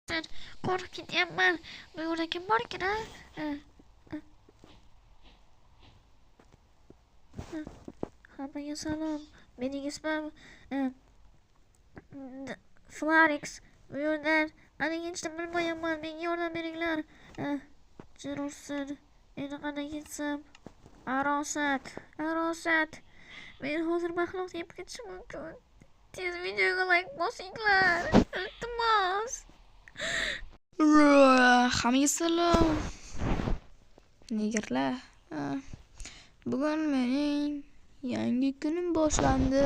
Sen qo'rqib ketyapman. Bu yo'lda kim bor ekan, ha? Hammaga salom. Mening ismim Flarix. Bu yo'ldan aniq hech narsa bilmayapman. Menga yordam beringlar. Jin ursin. Endi qanday ketsam? Arosat. Men hozir maxluq yeb ketishim mumkin. Tez videoga like bosinglar. Iltimos. Hammaga salom. Negerlar. Bugun mening yangi kunim boshlandi.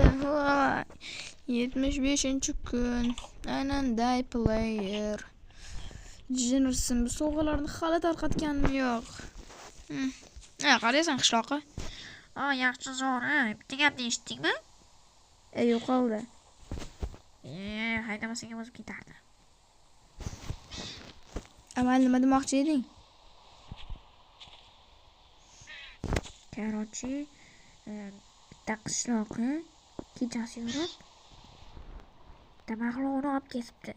75-kun. Aynan day player. Jinursin bu sovg'alarni hali tarqatganim yo'q. Qaraysan qishloqqa? Yaxshi zo'r, bitta gapni eshitdingmi? Yo'qoldi. Haydamasang o'zib ketardi. Amal nima demoqchi eding? Короче, bitta qishloqni kechasi yurib, bitta maxluqni olib ketibdi.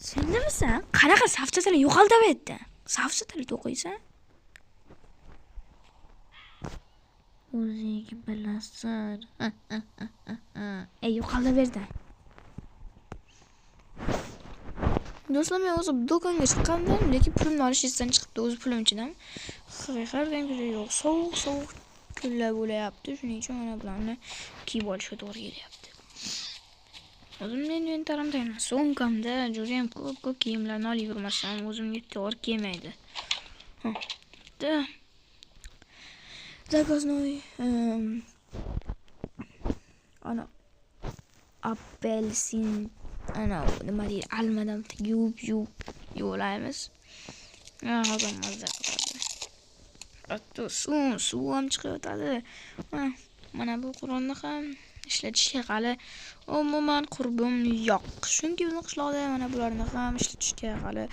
Sen nimasan? Qanaqa safcha tili yo'qoldi bu yerda. Safcha tili o'qiysan? O'zing bilasan. Yo'qoldi bu yerda. Do'stlar, men o'zi do'konga chiqqandim, lekin pulimni olish esdan chiqibdi. O'zi pulim ichidan. Haqiqatan juda yo'q. Sovuq kunlar bo'layapti. Shuning uchun mana bularni kiyib olishga to'g'ri kelyapti. O'zimning inventarimda, so'mkamda juda ham ko'p kiyimlarni olib yurmasam, o'zimga to'g'ri kelmaydi. Zakoznoy ana apelsin nima deydi, almadan yuvib yuvlaymiz. Hozir mazza qiladi. Hatto suv ham chiqyotadi. Mana bu qurolni ham ishlatishga hali umuman qurbim yo'q. Chunki bizning qishloqda mana bularni ham ishlatishga hali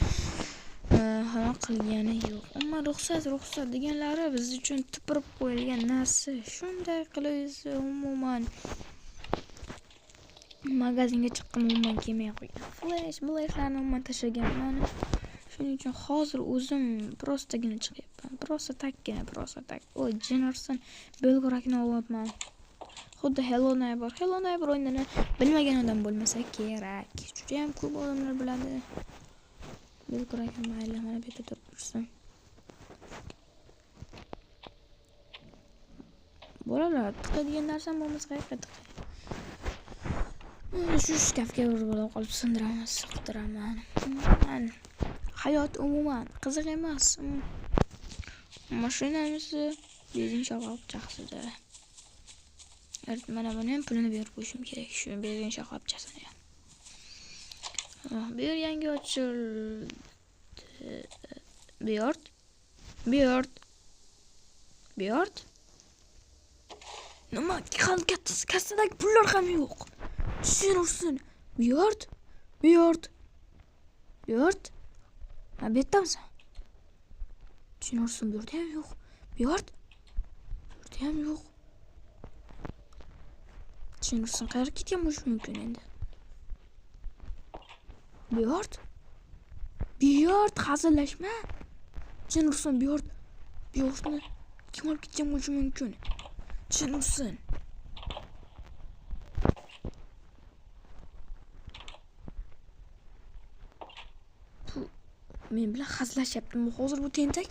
qilgani yo'q. Ammo ruxsat deganlari biz uchun tupurib qo'yilgan narsa. Shunday qilib umuman magazinga chiqqim umuman kelmay qo'ygan. Flashlarni umuman tashlaganman. Shuning uchun hozir o'zim prostagina chiqyapman. Prosta tak. Oy, Jinursin belgorakni olyapman. Xuddi Hello Neighbor o'yinini bilmagan odam bo'lmasa kerak. Juda ham ko'p odamlar biladi. Belgorak mayli, mana bu yerda tursin. Bolalar, tiqadigan narsam bo'lmasa qayerga tiqay? Shu shkafga urib qolib siqtiraman. Hayot umuman qiziq emas. Mashinamizni benzin shoxobchasida. Mana buni ham pulini berib qo'yishim kerak. Shu benzin shoxobchasini ham. Bu yer yangi ochildi. Biyord. Nima? Kassadagi pullar ham yo'q. Tushunursin. Biyord. Ha, bu yerdamisan? Tushunursin, bu yerda ham yo'q. Biyord. Bu yerda ham yo'q. Tushunursin, qayerga ketgan bo'lishi mumkin endi? Biyord, hazillashma. Tushunursin, biyordni kim olib ketgan bo'lishi mumkin? Tushunursin. Men bilan hazillashyapti. Hozir bu tentak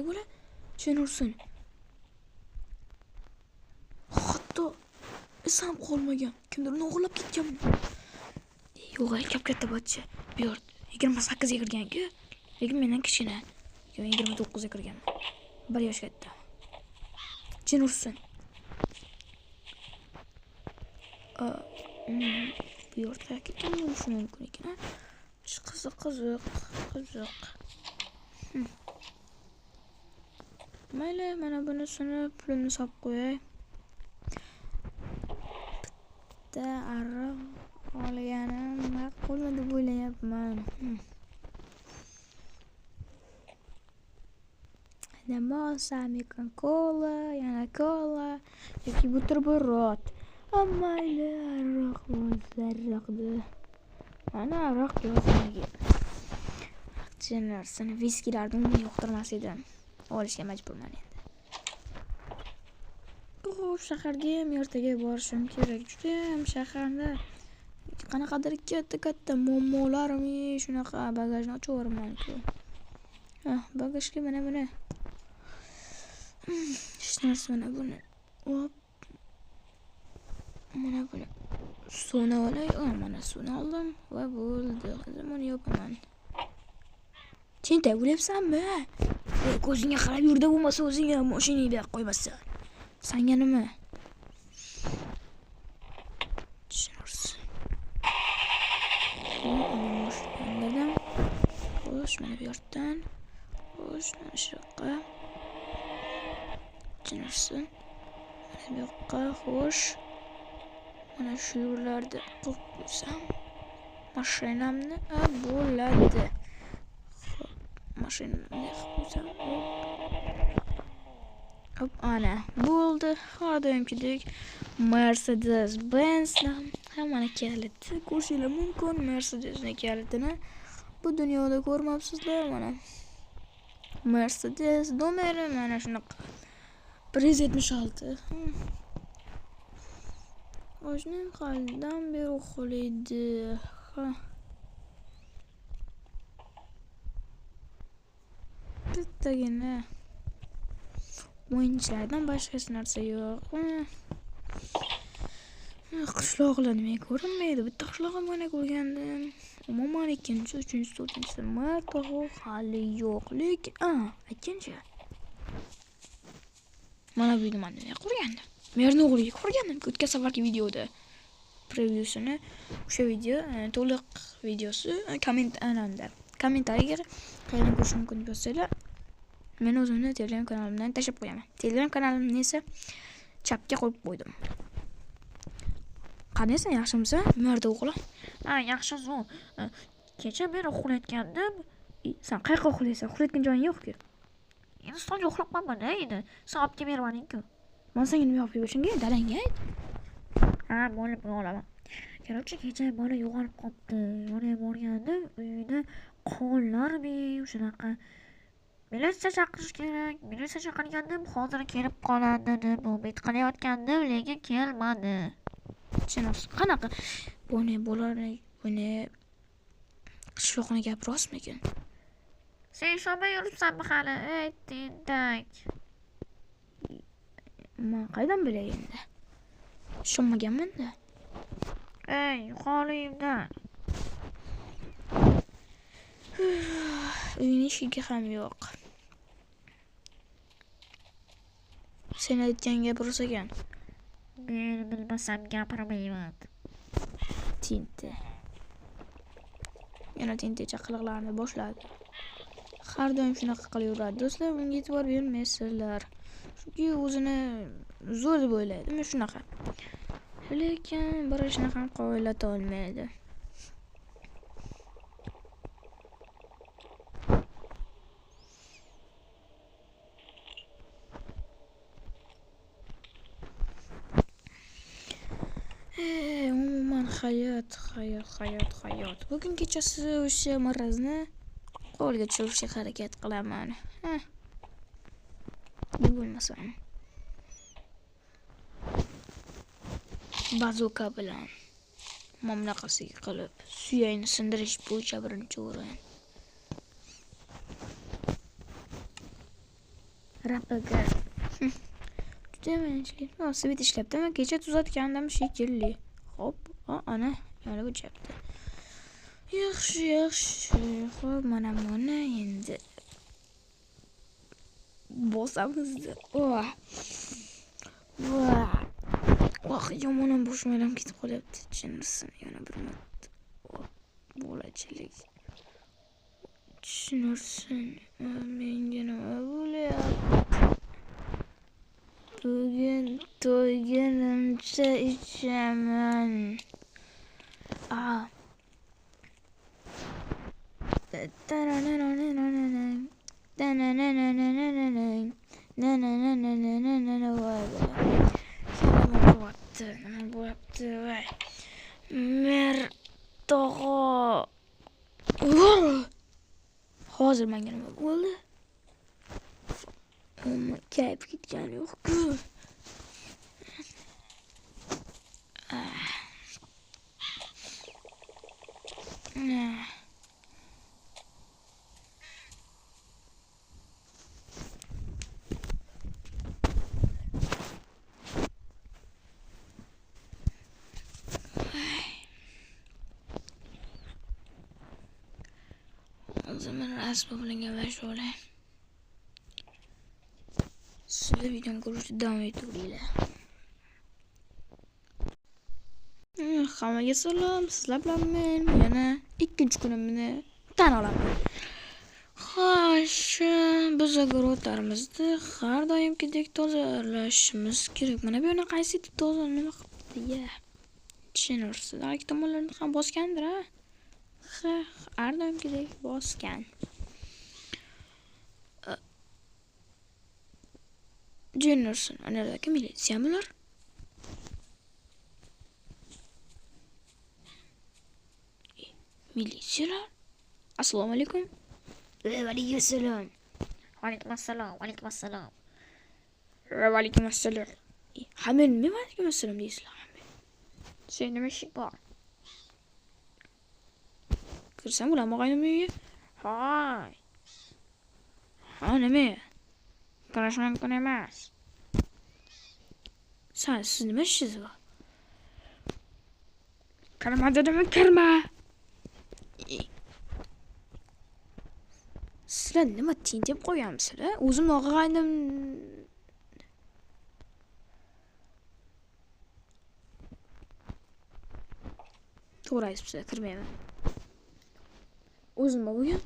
bo'la. Tushunursin. Hatto isam qolmagan. Kimdir uni o'g'irlab ketgan. Yo'q, katta botcha. Biyord 28 ga kirgan-ku, lekin mendan kichkina. Men 29 ga kirganman. 1 yosh katta. Jinursin. Biyordga ketgan bo'lishi mumkin ekan. Qiziq. Mayli, mana bunisini pulini solib qo'yay. Bitta ariq olganim ma'qulmi deb o'ylayapman. Nima olsam ekan? Kola, yana kola yoki buterbrod. Mayli, ariq bo'lsa ariqdi. Mana ariq yozmagan. Jennerson viskilarni umuman yoqtirmas edim. Olishga majburman endi. Shaharga ham ertaga borishim kerak. Juda ham shaharda qanaqadir katta muammolarmi, shunaqa bagajni ochaverman-ku. Bagajga mana buni. Hech narsa mana buni. Hop. Mana buni. Suvni olay. Mana suvni oldim va bo'ldi. Hozir buni yopaman. Tinta o'lyapsanmi? Ko'zingga qarab yurda bo'lmasa o'zing ham mashinangda qo'ymasan. Sanga nima? Tushunarsiz. Mana xo'sh, mana bu yerdan. Xo'sh, mana shu yoqqa. Tushunarsiz. Mana bu yoqqa, xo'sh. Mana shu yo'llarda qo'yib qo'ysam, mashinamni bo'ladi. Mashinamni qo'ysam, hop, ana bo'ldi. Har doimgidek Mercedes-Benz hammani kaliti ko'rishingiz mumkin. Mercedesning kalitini bu dunyoda ko'rmabsizlar. Mana Mercedes nomeri mana shunaqa 176. O'shning qaldan beri uxlaydi. Bittagina o'yinchilardan boshqa narsa yo'q. Qishloqlar nima ko'rinmaydi? Bitta qishlog'im mana ko'rgandim. Umuman 2-chi, 3-chi, 4-chi marta hali yo'q. Lekin, ikkinchi. Mana bu yerda nima ko'rgandim? Merni o'g'liga ko'rgandim. O'tgan safargi videoda prevyusini, o'sha video to'liq videosi kommentariyaga qayerdan ko'rish mumkin deb yozsanglar, men o'zimni Telegram kanalimdan tashlab qo'yaman. Telegram kanalimni esa chapga qo'yib qo'ydim. Qaniysan, yaxshimisan? Merda o'g'lim. Yaxshi-ku. Kecha men uxlayotgandim. Sen qayerga uxlaysan? Uxlayotgan joying yo'q-ku. Endi stolga uxlab qolmadi endi. Soatga bermading-ku. Men senga nima olib berishimga dalangga ayt. Bo'lib olaman. Kerakchi kecha bola yo'g'olib qolibdi. Yana borgandim, uyda qonlarmi, shunaqa. Militsiya chaqirish kerak. Militsiya chaqirgandim, hozir kelib qoladi deb umid qilayotgandim, lekin kelmadi. Qanaqa? Buni qishloqni gap rostmikin? Sen ishonmay yuribsanmi hali? Ey, tentak. Men qaydan bilay endi? Ishonmaganman-da. Ey, yuqoringdan. Uyning eshigi ham yo'q. Sen aytgan gap rost ekan. Men bilmasam gapirmayman. Tinta. Yana tinta chaqiliqlarni boshladi. Har doim shunaqa qilaveradi. Do'stlar, bunga e'tibor bermaysizlar. Chunki o'zini zo'r deb o'ylaydi. Men shunaqa. Lekin bir ishni ham qo'llata olmaydi. Umuman hayot. Bugun kechasi o'sha marazni qo'lga tushirishga harakat qilaman. Bu bo'lmasam. Bazoka bilan mamlaqasiga qilib suyakni sindirish bo'yicha birinchi o'rin. Rapaga. Juda yaxshi. Svet ishlabdi. Kecha tuzatgandim shekilli. Hop, ana, yana bu chapda. Yaxshi. Xo'p, mana buni endi bosamiz. Yomonam boshimdan ketib qolyapti. Tushunarsiz, yana bir marta. Bo'lachilik. Tushunarsiz, menga nima bo'lyapti? Bugun to'yganimcha ichaman. Nima bo'lyapti? Mer tog'o. hozir menga nima bo'ldi? Umuman kayf ketgani yo'q-ku. Zaman rasmi bilan gaplashib sizlar videoni ko'rishda davom etaveringlar. Hammaga salom, sizlar bilan men yana ikkinchi kunimni tan olaman. Xo'sh, biz og'roqlarimizni har doimgidek tozalashimiz kerak. Mana bu yerni qaysi toza nima qilibdi? Tushunarsiz. Ikki tomonlarni ham bosgandir, ha? Har doimgidek bosgan. Tushunarsiz. Anadagi militsiyamilar? Militsiyalar? Assalomu alaykum. Va alaykum assalom. Alaykum assalom, alaykum assalom. Va alaykum assalom. Hamma nima alaykum assalom deysizlar? Sen nima ishing bor? Kirsam bo'ladimi og'aynim uyga? Hoy. Ha, nima? Kirish mumkin emas. Siz nima ishingiz bor? Kirma dedimmi, kirma. Sizlar nima tintib qo'yamsizlar? O'zim og'aynim to'g'ri aytibsiz, kirmayman. O'zim bo'lgan.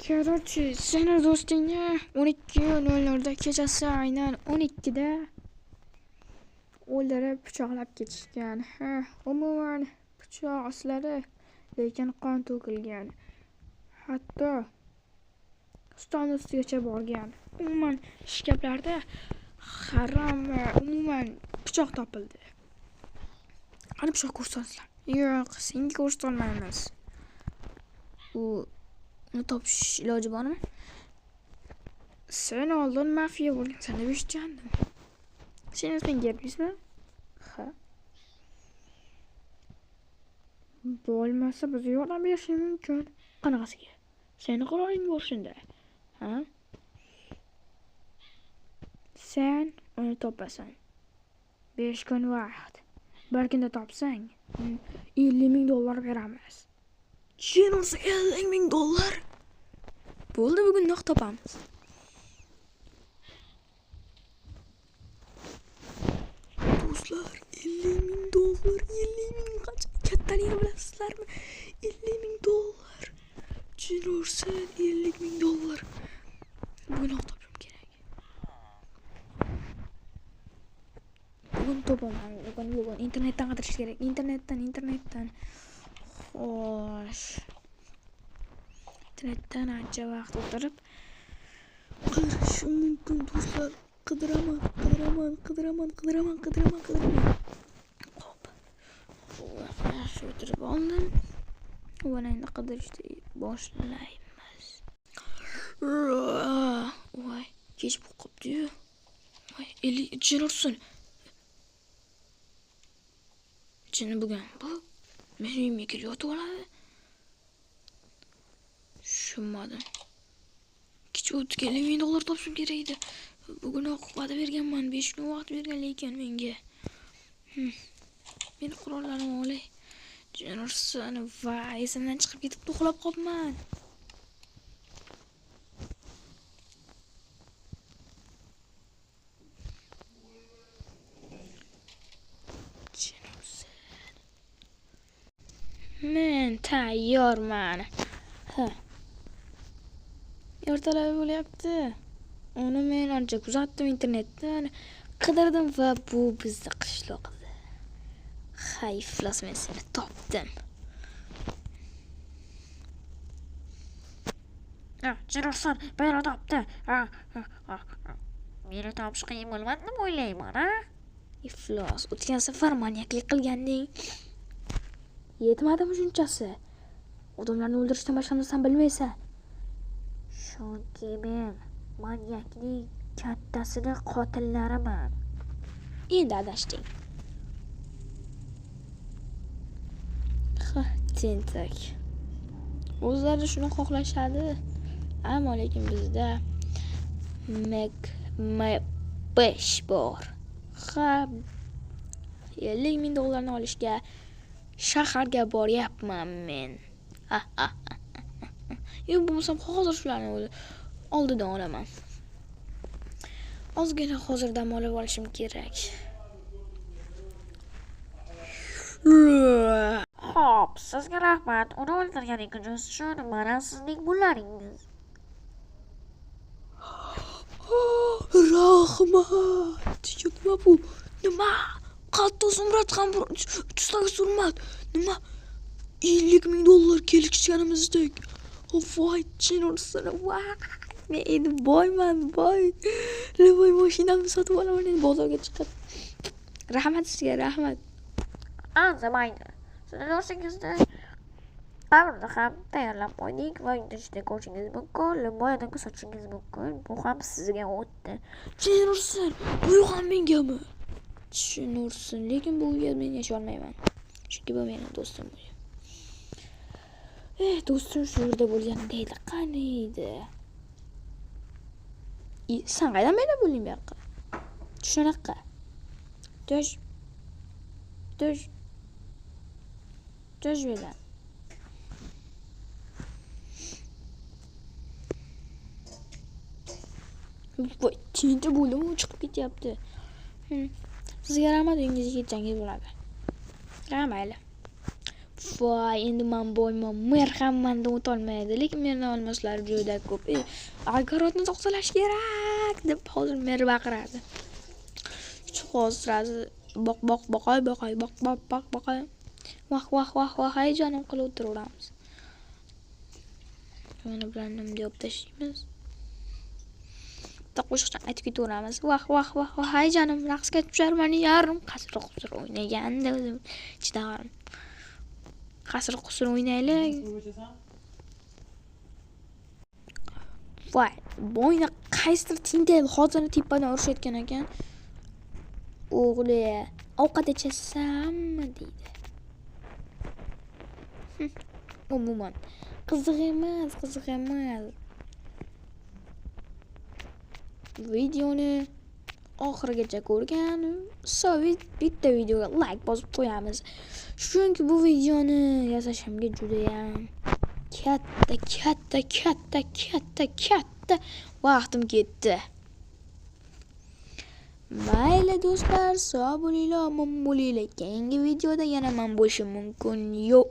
Korotchi, seni do'stingga 12:00 kechasi aynan 12da o'ldirib pichoqlab ketishgan. Umuman pichoq izlari, lekin qon to'kilgan. Hatto stol ustigacha borgan. Umuman shkaflarda harom umuman pichoq topildi. Qani pichoq ko'rsatsizlar? Yo'q, senga ko'rsatolmaymiz. Uni topish iloji bormi? Sen oldin mafiya bo'lgansan deb eshitgandim. Sen isming gapingizmi? Ha. Bo'lmasa biz yordam berishimiz mumkin. Qanaqasiga? Seni qiroying bor shunda. Ha? Sen uni topasan. 5 kun vaqt. Bir kunda topsang, $50,000 beramiz. Chinose $50,000. Bo'ldi, bugun naq topamiz. Do'stlar, $50,000, $50,000 qancha kattaligini bilasizlarmi? $50,000. Chinose $50,000. Bugun naq topishim kerak. Bugun topaman. Bugun internetdan qidirish kerak. Internetdan. Xo'sh. Internetdan ancha vaqt o'tirib qidirish mumkin do'stlar. Qidiraman. Xo'p. Yaxshi o'tirib oldim. Mana endi qidirishni boshlaymiz. Voy, kech bo'lib qopti-yu. Voy, 50 jinursin. Jini bugun bu meni uyimga kelib yotib oladi. Tushunmadim. Kecha o'tga $50,000 topishim kerak edi. Bugun va'da berganman, 5 kun vaqt bergan, lekin menga meni qurollarim olay. Jinursin va esimdan chiqib ketib uxlab qolibman. Men tayyorman. Ertalab bo'lyapti. Uni men ancha kuzatdim internetdan, qidirdim va bu bizning qishloqda. Hayflas, men seni topdim. Jinurson, beni topdi. Meni topish qiyin bo'lmadi deb o'ylayman, ha? Iflos, o'tgan safar manyaklik qilganding. Yetmadimi shunchasi? Odamlarni o'ldirishdan boshqa narsani bilmaysan. Chunki men manyakning kattasini qotillariman. Endi adashding. Ha, tentak. O'zlari shuni xohlashadi. Ammo lekin bizda Mac-5 bor. Ha, $50,000 olishga shaharga boryapman men. Yo'q bo'lmasam hozir shularni oldidan olaman. Ozgina hozir dam olib olishim kerak. Xo'p, sizga rahmat. Uni o'ldirganingiz uchun mana sizning pullaringiz. Rahmat. Nima bu? Nima? Qattiq sumrat ham 300 sumrat. Nima? $50,000 kelishganimizdek. Voy, chinorsin. Voy. Men endi boyman, boy. Voy, mashinamni sotib olaman endi bozorga chiqib. Rahmat sizga, rahmat. Arzimaydi. Sizni do'stingizni qabrni ham tayyorlab qo'ydik va internetda ko'rishingiz mumkin, limonada sotishingiz mumkin. Bu ham sizga o'tdi. Chinorsin. Bu ham mengami? Chinorsin, lekin bu uyda men yashay olmayman. Chunki bu mening do'stim. Do'stim shu yerda bo'lganida edi. Qani edi? Sen qayerdan mayda bo'lding bu yoqqa? Shunaqa. Do'sh bilan. Voy, tinta bo'ldimi, chiqib ketyapti. Sizga rahmat, uyingizga ketsangiz bo'ladi. Mayli. Voy, endi men boyman. Mer ham mendan o'tolmaydi, lekin mendan olmoslari juda ko'p. Algarotni to'xtalash kerak deb hozir mer baqiradi. Hozir boqay. Vah, hayajonim qilib o'tiraveramiz. Mana bilan nima deb tashlaymiz? Qo'shiqdan aytib ketaveramiz. Vah, hayajonim raqsga tusharman, yarim qasr o'ynaganda o'zim chidarim. Qasr o'ynaylik. Voy, bo'yni qaysidir tinday hozirni tepadan urishayotgan ekan. O'g'li, ovqat ichasanmi deydi. Umuman qiziq emas. Videoni oxirigacha ko'rgan, bitta videoga like bosib qo'yamiz. Chunki bu videoni yasashimga juda ham katta vaqtim ketdi. Mayli do'stlar, sog' bo'linglar, omon bo'linglar. Keyingi videoda yana men bo'lishim mumkin. Yo.